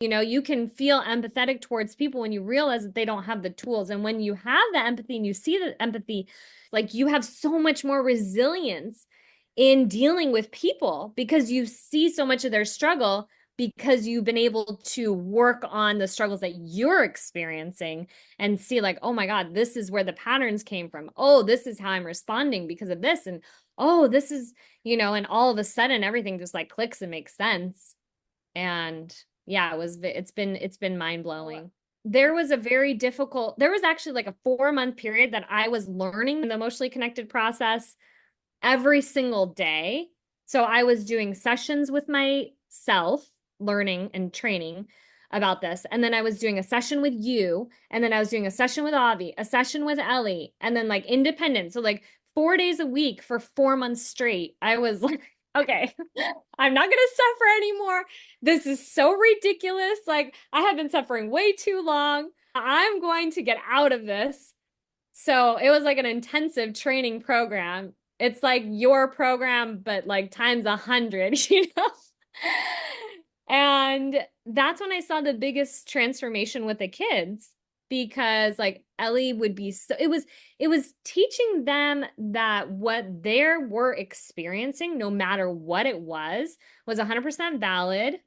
You can feel empathetic towards people when you realize that they don't have the tools. And when you have the empathy and you see the empathy, like you have so much more resilience in dealing with people because you see so much of their struggle because you've been able to work on the struggles that you're experiencing and see like, oh my God, this is where the patterns came from. Oh, this is how I'm responding because of this. And oh, this is, and all of a sudden everything just like clicks and makes sense. And yeah, it's been mind-blowing. There was actually like a 4-month period that I was learning the emotionally connected process every single day. So I was doing sessions with myself, learning and training about this. And then I was doing a session with you. And then I was doing a session with Avi, a session with Ellie, and then like independent. So like 4 days a week for 4 months straight. I was like, okay, I'm not going to suffer anymore. This is so ridiculous. Like I have been suffering way too long. I'm going to get out of this. So it was like an intensive training program. It's like your program, but like times 100, And that's when I saw the biggest transformation with the kids because like Ellie would be it was teaching them that what they were experiencing, no matter what it was 100% valid.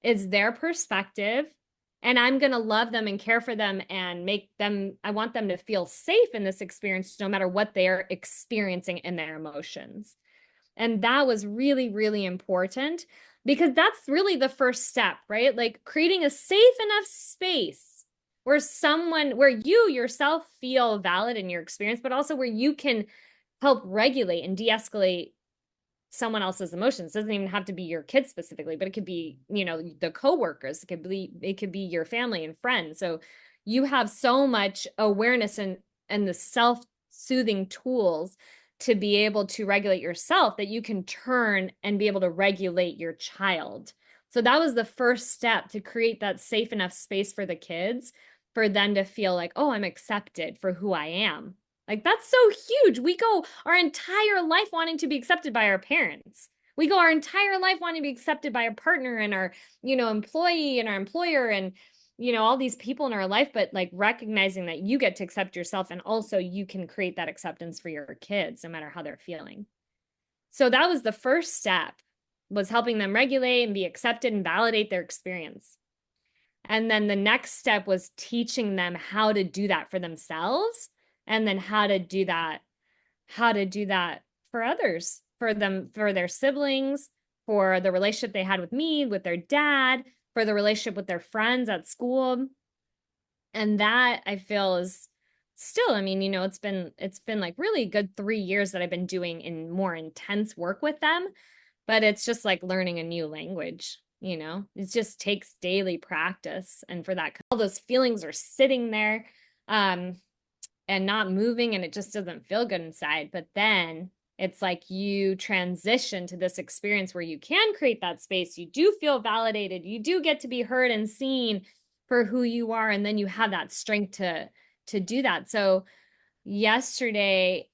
It's their perspective. And I'm going to love them and care for them and I want them to feel safe in this experience, no matter what they're experiencing in their emotions. And that was really, really important because that's really the first step, right? Like creating a safe enough space where you yourself feel valid in your experience, but also where you can help regulate and de-escalate someone else's emotions. It doesn't even have to be your kids specifically, but it could be, the coworkers. It could be your family and friends. So you have so much awareness and the self-soothing tools to be able to regulate yourself that you can turn and be able to regulate your child. So that was the first step to create that safe enough space for the kids for them to feel like, oh, I'm accepted for who I am. Like that's so huge. We go our entire life wanting to be accepted by our parents. We go our entire life wanting to be accepted by our partner and our, employee and our employer and, all these people in our life, but like recognizing that you get to accept yourself and also you can create that acceptance for your kids, no matter how they're feeling. So that was the first step, was helping them regulate and be accepted and validate their experience. And then the next step was teaching them how to do that for themselves and then how to do that for others, for their siblings, for the relationship they had with me, with their dad, for the relationship with their friends at school. And that I feel is still, it's been like really good 3 years that I've been doing in more intense work with them, but it's just like learning a new language. It just takes daily practice. And for that, all those feelings are sitting there and not moving, and it just doesn't feel good inside. But then it's like you transition to this experience where you can create that space. You do feel validated. You do get to be heard and seen for who you are. And then you have that strength to do that. So yesterday,